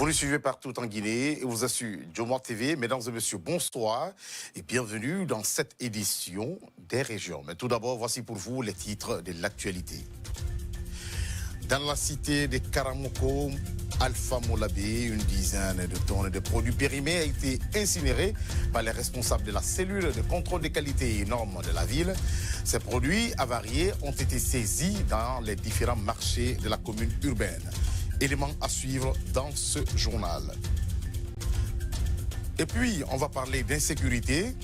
Vous nous suivez partout en Guinée et vous êtes sur Jomar TV. Mesdames et messieurs, bonsoir et bienvenue dans cette édition des régions. Mais tout d'abord, voici pour vous les titres de l'actualité. Dans la cité de Karamoko, Alpha Molabé, une dizaine de tonnes de produits périmés a été incinérée par les responsables de la cellule de contrôle des qualités et normes de la ville. Ces produits avariés ont été saisis dans les différents marchés de la commune urbaine. Éléments à suivre dans ce journal. Et puis, on va parler d'insécurité.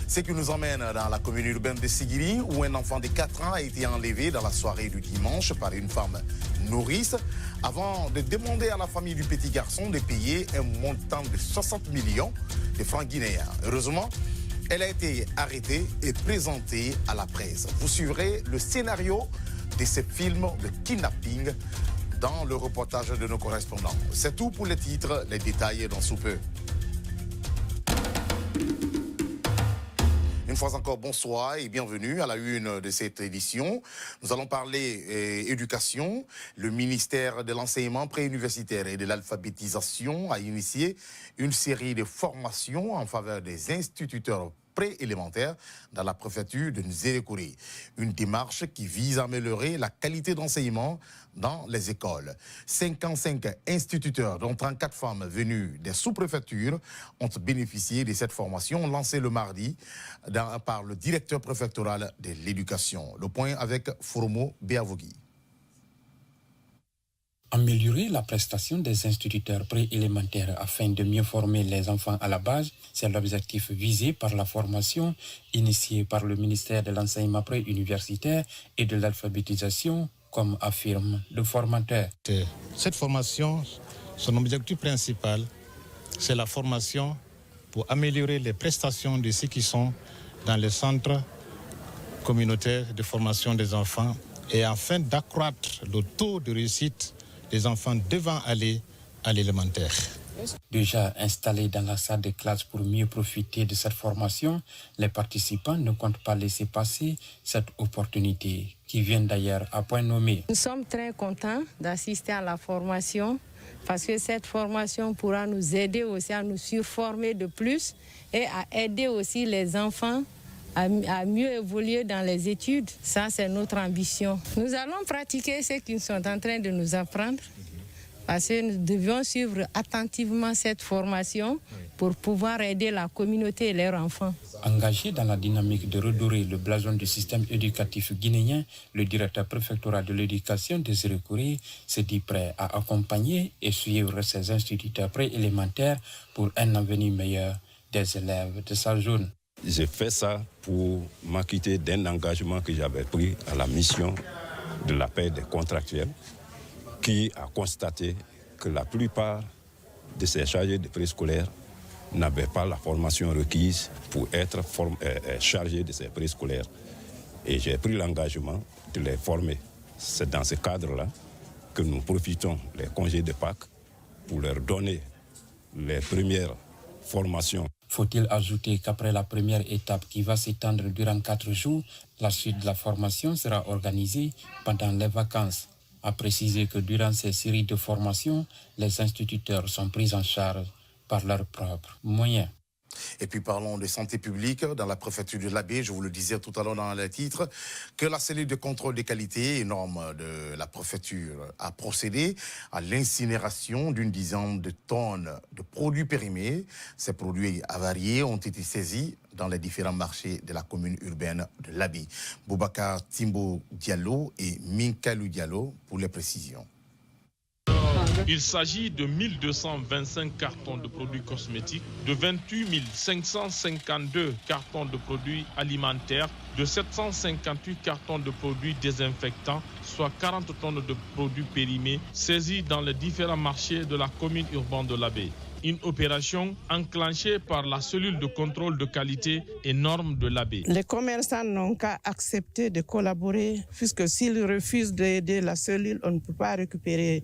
Ce qui nous emmène dans la commune urbaine de Sigiri, où un enfant de 4 ans a été enlevé dans la soirée du dimanche par une femme nourrice, avant de demander à la famille du petit garçon de payer un montant de 60 millions de francs guinéens. Heureusement, elle a été arrêtée et présentée à la presse. Vous suivrez le scénario de ce film de kidnapping dans le reportage de nos correspondants. C'est tout pour les titres, les détails dans sous peu. Une fois encore, bonsoir et bienvenue à la une de cette édition. Nous allons parler éducation. Le ministère de l'enseignement préuniversitaire et de l'alphabétisation a initié une série de formations en faveur des instituteurs préélémentaires dans la préfecture de Nzérékouré. Une démarche qui vise à améliorer la qualité d'enseignement dans les écoles. 55 instituteurs, dont 34 femmes venues des sous-préfectures, ont bénéficié de cette formation lancée le mardi par le directeur préfectoral de l'éducation. Le point avec Foromo Beavogui. Améliorer la prestation des instituteurs préélémentaires afin de mieux former les enfants à la base, c'est l'objectif visé par la formation initiée par le ministère de l'enseignement préuniversitaire et de l'alphabétisation, comme affirme le formateur. Cette formation, son objectif principal, c'est la formation pour améliorer les prestations de ceux qui sont dans les centres communautaires de formation des enfants et afin d'accroître le taux de réussite des enfants devant aller à l'élémentaire. Déjà installés dans la salle de classe pour mieux profiter de cette formation, les participants ne comptent pas laisser passer cette opportunité qui vient d'ailleurs à point nommé. Nous sommes très contents d'assister à la formation parce que cette formation pourra nous aider aussi à nous surformer de plus et à aider aussi les enfants à mieux évoluer dans les études. Ça, c'est notre ambition. Nous allons pratiquer ce qu'ils sont en train de nous apprendre parce que nous devions suivre attentivement cette formation pour pouvoir aider la communauté et leurs enfants. Engagé dans la dynamique de redorer le blason du système éducatif guinéen, le directeur préfectoral de l'éducation de Nzérékouré se dit prêt à accompagner et suivre ses instituteurs préélémentaires pour un avenir meilleur des élèves de sa zone. J'ai fait ça pour m'acquitter d'un engagement que j'avais pris à la mission de la paix des contractuels, qui a constaté que la plupart de ces chargés de préscolaires n'avaient pas la formation requise pour être chargés de ces préscolaires. Et j'ai pris l'engagement de les former. C'est dans ce cadre-là que nous profitons des congés de Pâques pour leur donner les premières formations. Faut-il ajouter qu'après la première étape qui va s'étendre durant 4 jours, la suite de la formation sera organisée pendant les vacances. A préciser que durant ces séries de formations, les instituteurs sont pris en charge par leurs propres moyens. Et puis parlons de santé publique dans la préfecture de l'Abbé. Je vous le disais tout à l'heure dans le titre, que la cellule de contrôle des qualités et normes de la préfecture a procédé à l'incinération d'une dizaine de tonnes de produits périmés. Ces produits avariés ont été saisis dans les différents marchés de la commune urbaine de l'Abbé. Boubacar Timbo Diallo et Minkalou Diallo pour les précisions. Il s'agit de 1225 cartons de produits cosmétiques, de 28 552 cartons de produits alimentaires, de 758 cartons de produits désinfectants, soit 40 tonnes de produits périmés saisis dans les différents marchés de la commune urbaine de l'Abbé. Une opération enclenchée par la cellule de contrôle de qualité et normes de l'Abbé. Les commerçants n'ont qu'à accepter de collaborer, puisque s'ils refusent d'aider la cellule, on ne peut pas récupérer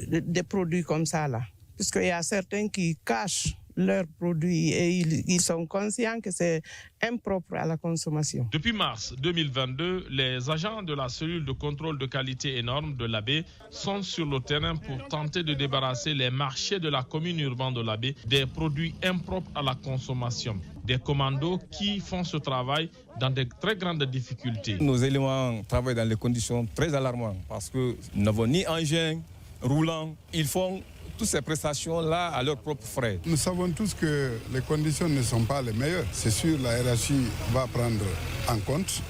des produits comme ça là. Puisqu'il y a certains qui cachent leurs produits et ils sont conscients que c'est impropre à la consommation. Depuis mars 2022, les agents de la cellule de contrôle de qualité et normes de l'Abbé sont sur le terrain pour tenter de débarrasser les marchés de la commune urbaine de l'Abbé des produits impropres à la consommation. Des commandos qui font ce travail dans de très grandes difficultés. Nos éléments travaillent dans des conditions très alarmantes parce que nous n'avons ni engin roulant. Ils font toutes ces prestations-là à leurs propres frais. Nous savons tous que les conditions ne sont pas les meilleures. C'est sûr, la hiérarchie va prendre en compte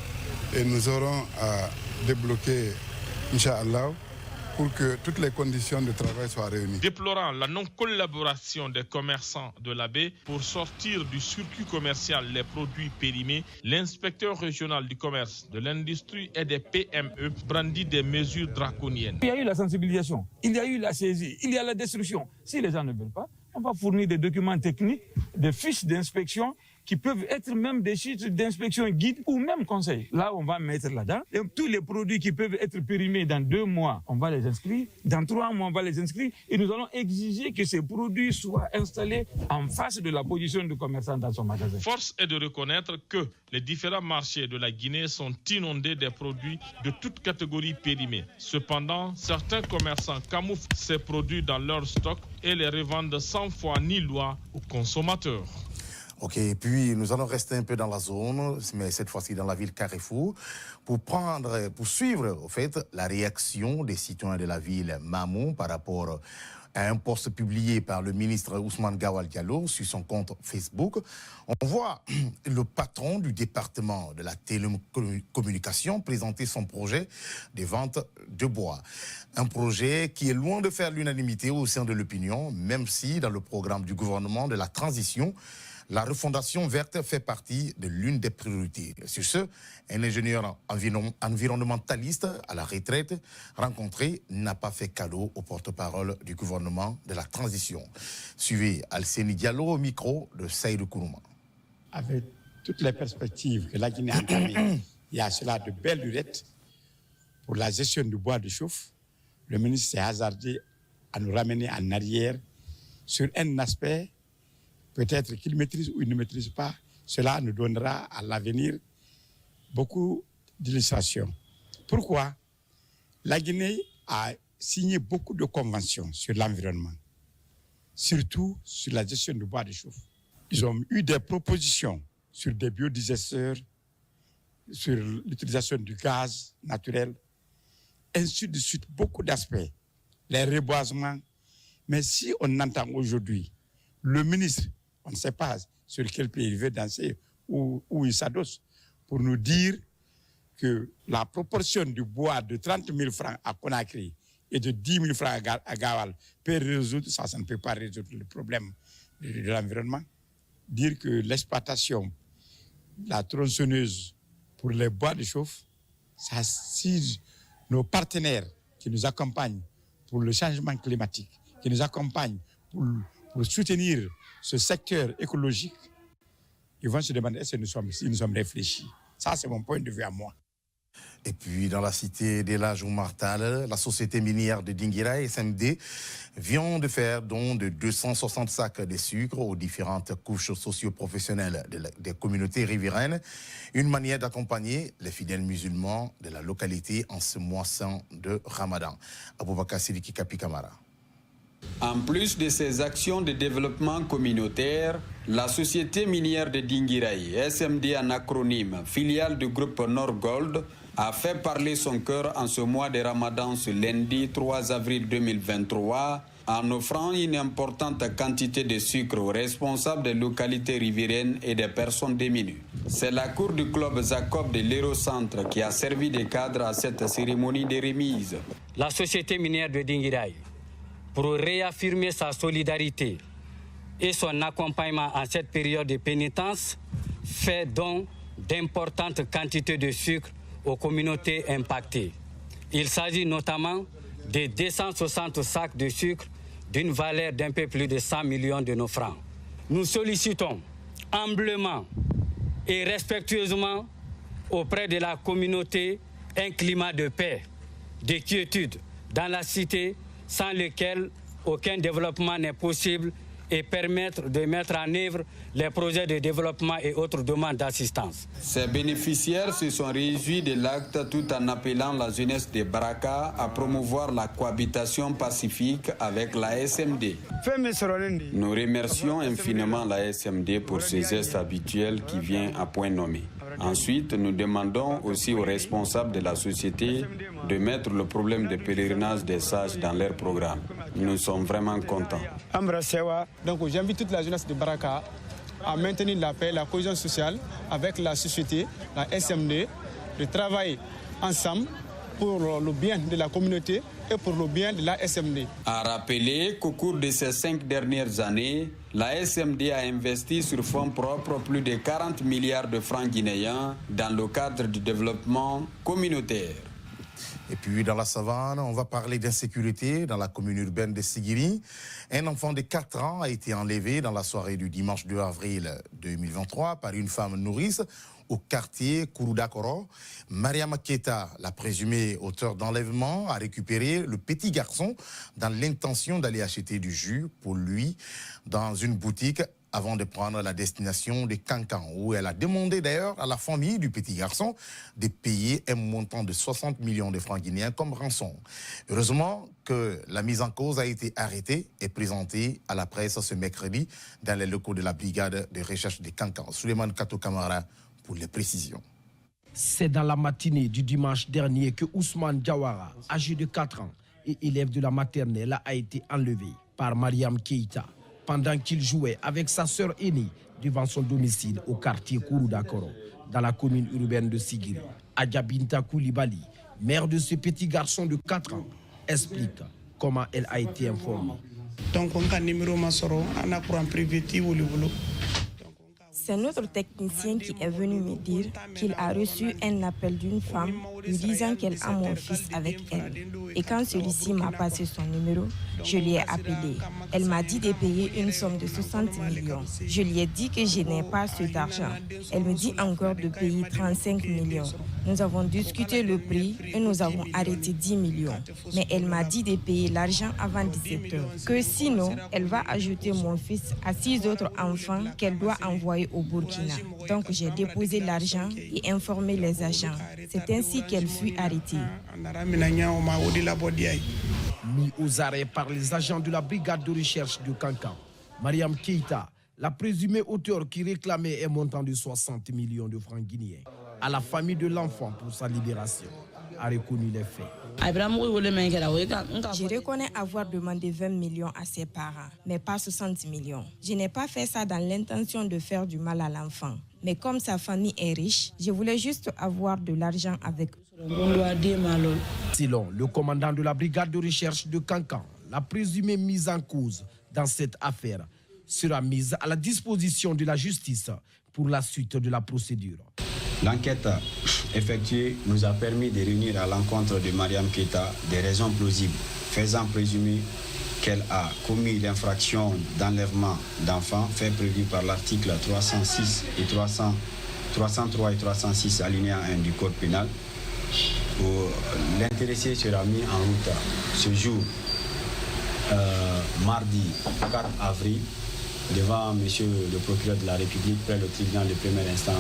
et nous aurons à débloquer, Inch'Allah, pour que toutes les conditions de travail soient réunies. Déplorant la non-collaboration des commerçants de l'Abbé pour sortir du circuit commercial les produits périmés, l'inspecteur régional du commerce, de l'industrie et des PME brandit des mesures draconiennes. Il y a eu la sensibilisation, il y a eu la saisie, il y a la destruction. Si les gens ne veulent pas, on va fournir des documents techniques, des fiches d'inspection qui peuvent être même des fiches d'inspection guide ou même conseil. Là, on va mettre là-dedans. Et tous les produits qui peuvent être périmés dans 2 mois, on va les inscrire. Dans 3 mois, on va les inscrire. Et nous allons exiger que ces produits soient installés en face de la position du commerçant dans son magasin. Force est de reconnaître que les différents marchés de la Guinée sont inondés des produits de toutes catégories périmés. Cependant, certains commerçants camouflent ces produits dans leur stock et les revendent sans foi ni loi aux consommateurs. Ok, et puis nous allons rester un peu dans la zone, mais cette fois-ci dans la ville Carrefour, pour suivre au fait la réaction des citoyens de la ville Mamou par rapport à un post publié par le ministre Ousmane Gawal Diallo sur son compte Facebook. On voit le patron du département de la télécommunication présenter son projet de vente de bois. Un projet qui est loin de faire l'unanimité au sein de l'opinion, même si dans le programme du gouvernement de la transition, la refondation verte fait partie de l'une des priorités. Sur ce, un ingénieur environnementaliste à la retraite rencontré n'a pas fait cadeau au porte-parole du gouvernement de la transition. Suivez Alseni Diallo au micro de Saïdou Kourouma. Avec toutes les perspectives que la Guinée a entamées, il y a cela de belles lunettes pour la gestion du bois de chauffe. Le ministre s'est hasardé à nous ramener en arrière sur un aspect. Peut-être qu'il maîtrise ou il ne maîtrise pas. Cela nous donnera à l'avenir beaucoup d'illustrations. Pourquoi? La Guinée a signé beaucoup de conventions sur l'environnement, surtout sur la gestion du bois de chauffe. Ils ont eu des propositions sur des biodigesteurs, sur l'utilisation du gaz naturel, ainsi de suite, beaucoup d'aspects, les reboisements. Mais si on entend aujourd'hui le ministre, on ne sait pas sur quel pied il veut danser, où il s'adosse, pour nous dire que la proportion du bois de 30 000 francs à Conakry et de 10 000 francs à Gawal peut résoudre, ça ne peut pas résoudre le problème de l'environnement. Dire que l'exploitation, la tronçonneuse pour les bois de chauffe, ça si nos partenaires qui nous accompagnent pour le changement climatique, qui nous accompagnent pour soutenir ce secteur écologique, ils vont se demander si nous sommes réfléchis. Ça, c'est mon point de vue à moi. Et puis, dans la cité d'Elhadj Oumar Tall, la société minière de Dinguiraye, SMD, vient de faire don de 260 sacs de sucre aux différentes couches socio-professionnelles des communautés riveraines. Une manière d'accompagner les fidèles musulmans de la localité en ce mois saint de Ramadan. Aboubakar Sidiki Kapi Kamara. En plus de ces actions de développement communautaire, la société minière de Dinguiraye, SMD en acronyme, filiale du groupe Norgold, a fait parler son cœur en ce mois de Ramadan ce lundi 3 avril 2023 en offrant une importante quantité de sucre aux responsables des localités riveraines et des personnes démunies. C'est la cour du club Jacob de l'Hérocentre qui a servi de cadre à cette cérémonie de remise. La société minière de Dinguiraye, pour réaffirmer sa solidarité et son accompagnement en cette période de pénitence, fait don d'importantes quantités de sucre aux communautés impactées. Il s'agit notamment de 260 sacs de sucre d'une valeur d'un peu plus de 100 millions de nos francs. Nous sollicitons humblement et respectueusement auprès de la communauté un climat de paix, de quiétude dans la cité, sans lequel aucun développement n'est possible et permettre de mettre en œuvre les projets de développement et autres demandes d'assistance. Ces bénéficiaires se sont réjouis de l'acte tout en appelant la jeunesse de Baraka à promouvoir la cohabitation pacifique avec la SMD. Nous remercions infiniment la SMD pour ses gestes habituels qui vient à point nommé. Ensuite, nous demandons aussi aux responsables de la société de mettre le problème des pèlerinages des sages dans leur programme. Nous sommes vraiment contents. Donc j'invite toute la jeunesse de Baraka à maintenir la paix, la cohésion sociale avec la société, la SMD, de travailler ensemble pour le bien de la communauté et pour le bien de la SMD. À rappeler qu'au cours de ces 5 dernières années, la SMD a investi sur fonds propres plus de 40 milliards de francs guinéens dans le cadre du développement communautaire. Et puis dans la savane, on va parler d'insécurité dans la commune urbaine de Sigiri. Un enfant de 4 ans a été enlevé dans la soirée du dimanche 2 avril 2023 par une femme nourrice au quartier Kouroudakoro. Mariam Keita, la présumée auteure d'enlèvement, a récupéré le petit garçon dans l'intention d'aller acheter du jus pour lui dans une boutique avant de prendre la destination de Kankan, où elle a demandé d'ailleurs à la famille du petit garçon de payer un montant de 60 millions de francs guinéens comme rançon. Heureusement que la mise en cause a été arrêtée et présentée à la presse ce mercredi dans les locaux de la brigade de recherche de Kankan. Souleymane Kato Kamara pour les précisions. C'est dans la matinée du dimanche dernier que Ousmane Diawara, âgé de 4 ans et élève de la maternelle, a été enlevé par Mariam Keita pendant qu'il jouait avec sa sœur aînée devant son domicile au quartier Kouroudakoro, dans la commune urbaine de Sigiri. Adjabinta Koulibaly, mère de ce petit garçon de 4 ans, explique comment elle a été informée. C'est notre technicien qui est venu me dire qu'il a reçu un appel d'une femme lui disant qu'elle a mon fils avec elle. Et quand celui-ci m'a passé son numéro, je lui ai appelé. Elle m'a dit de payer une somme de 60 millions. Je lui ai dit que je n'ai pas cet argent. Elle me dit encore de payer 35 millions. Nous avons discuté le prix et nous avons arrêté 10 millions. Mais elle m'a dit de payer l'argent avant 17 heures. Que sinon, elle va ajouter mon fils à 6 autres enfants qu'elle doit envoyer au Burkina. Donc j'ai déposé l'argent et informé les agents. C'est ainsi qu'elle fut arrêtée. Mis aux arrêts par les agents de la brigade de recherche de Kankan, Mariam Keita, la présumée auteure qui réclamait un montant de 60 millions de francs guinéens à la famille de l'enfant pour sa libération, a reconnu les faits. Je reconnais avoir demandé 20 millions à ses parents, mais pas 60 millions. Je n'ai pas fait ça dans l'intention de faire du mal à l'enfant. Mais comme sa famille est riche, je voulais juste avoir de l'argent avec eux. Selon le commandant de la brigade de recherche de Kankan, la présumée mise en cause dans cette affaire sera mise à la disposition de la justice pour la suite de la procédure. L'enquête effectuée nous a permis de réunir à l'encontre de Mariam Keita des raisons plausibles, faisant présumer qu'elle a commis l'infraction d'enlèvement d'enfants fait prévu par l'article 306 et 303 et 306 alinéa 1 du Code pénal. L'intéressé sera mis en route ce jour, mardi 4 avril, devant monsieur le procureur de la République près le tribunal de premier instant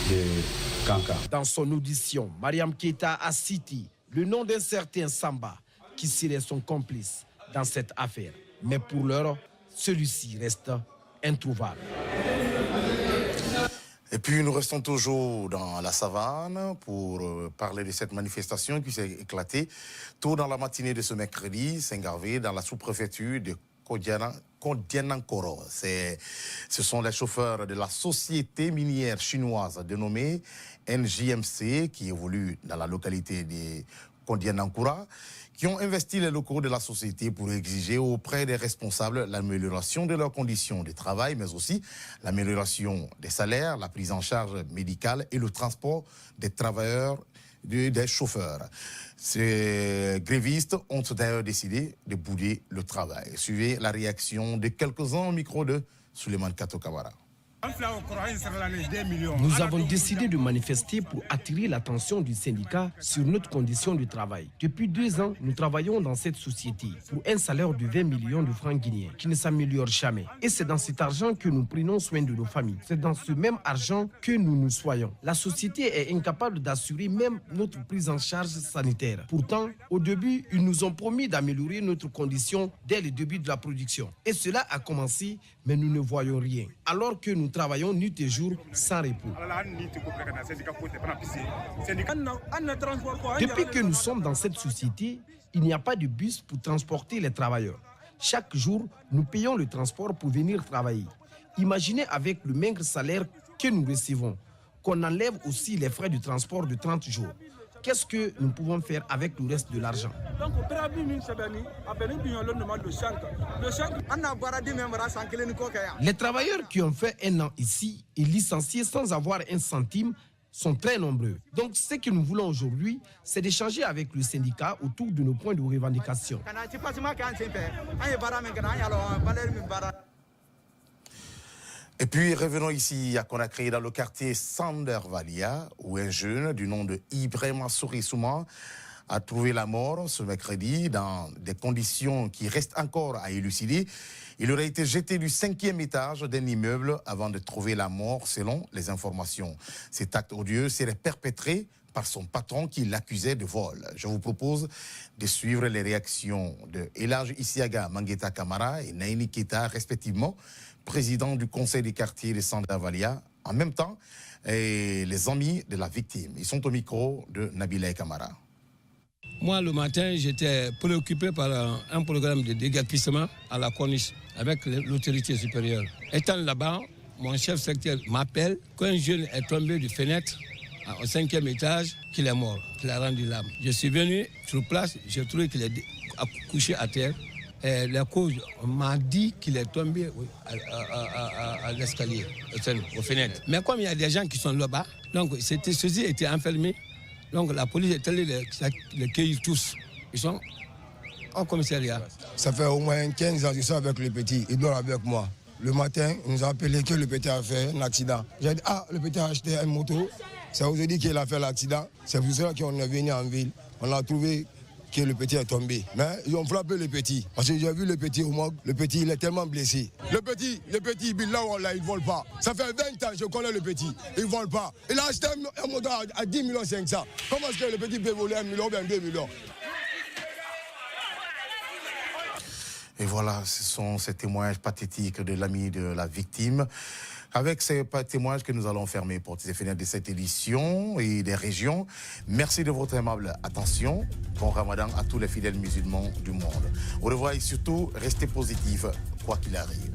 de Kankan. Dans son audition, Mariam Keita a cité le nom d'un certain Samba qui serait son complice dans cette affaire. Mais pour l'heure, celui-ci reste introuvable. Et puis nous restons toujours dans la savane pour parler de cette manifestation qui s'est éclatée tôt dans la matinée de ce mercredi, Saint-Garvé, dans la sous-préfecture de Kodianankoro. Ce sont les chauffeurs de la société minière chinoise dénommée NJMC qui évolue dans la localité de Kodianankura, qui ont investi les locaux de la société pour exiger auprès des responsables l'amélioration de leurs conditions de travail, mais aussi l'amélioration des salaires, la prise en charge médicale et le transport des travailleurs, des chauffeurs. Ces grévistes ont d'ailleurs décidé de bouder le travail. Suivez la réaction de quelques-uns au micro de Souleymane Kato Kamara. Nous avons décidé de manifester pour attirer l'attention du syndicat sur notre condition de travail. Depuis 2 ans, nous travaillons dans cette société pour un salaire de 20 millions de francs guinéens qui ne s'améliore jamais. Et c'est dans cet argent que nous prenons soin de nos familles. C'est dans ce même argent que nous nous soignons. La société est incapable d'assurer même notre prise en charge sanitaire. Pourtant, au début, ils nous ont promis d'améliorer notre condition dès le début de la production. Et cela a commencé, mais nous ne voyons rien. Alors que nous travaillons nuit et jour sans repos. Depuis que nous sommes dans cette société, il n'y a pas de bus pour transporter les travailleurs. Chaque jour, nous payons le transport pour venir travailler. Imaginez avec le maigre salaire que nous recevons, qu'on enlève aussi les frais de transport de 30 jours. Qu'est-ce que nous pouvons faire avec le reste de l'argent? Les travailleurs qui ont fait 1 an ici et licenciés sans avoir un centime sont très nombreux. Donc ce que nous voulons aujourd'hui, c'est d'échanger avec le syndicat autour de nos points de revendication. Et puis revenons ici à Conakry, dans le quartier Sandervalia, où un jeune du nom de Ibrahima Souri-Souma a trouvé la mort ce mercredi dans des conditions qui restent encore à élucider. Il aurait été jeté du 5e étage d'un immeuble avant de trouver la mort, selon les informations. Cet acte odieux serait perpétré par son patron qui l'accusait de vol. Je vous propose de suivre les réactions de Elhadj Isiaga Mangueta Camara et Naini Keita, respectivement, président du conseil des quartiers de Sandervalia, en même temps, et les amis de la victime. Ils sont au micro de Nabila Camara. Moi, le matin, j'étais préoccupé par un programme de déguerpissement à la corniche avec l'autorité supérieure. Étant là-bas, mon chef secteur m'appelle qu'un jeune est tombé de fenêtre au 5e étage, qu'il est mort, qu'il a rendu l'âme. Je suis venu sur place, j'ai trouvé qu'il est couché à terre. Et la cause, on m'a dit qu'il est tombé à l'escalier, aux fenêtres. Mais comme il y a des gens qui sont là-bas, donc ceux-ci étaient enfermés. Donc la police est allée les cueillir tous. Ils sont au commissariat. Ça fait au moins 15 ans que je suis avec le petit. Il dort avec moi. Le matin, on nous a appelé que le petit a fait un accident. J'ai dit, le petit a acheté une moto. C'est aujourd'hui qu'il a fait l'accident. C'est pour cela qu'on est venu en ville. On a trouvé que le petit est tombé. Mais ils ont frappé le petit. Parce que j'ai vu le petit au morgue. Le petit, il est tellement blessé. Le petit, là où il ne vole pas. Ça fait 20 ans que je connais le petit. Il ne vole pas. Il a acheté un moto à 10 500 000. Comment est-ce que le petit peut voler 1 million ou bien 2 millions? Et voilà, ce sont ces témoignages pathétiques de l'ami de la victime. Avec ces témoignages que nous allons fermer pour les fenêtres de cette édition et des régions. Merci de votre aimable attention. Bon Ramadan à tous les fidèles musulmans du monde. Au revoir et surtout, restez positifs, quoi qu'il arrive.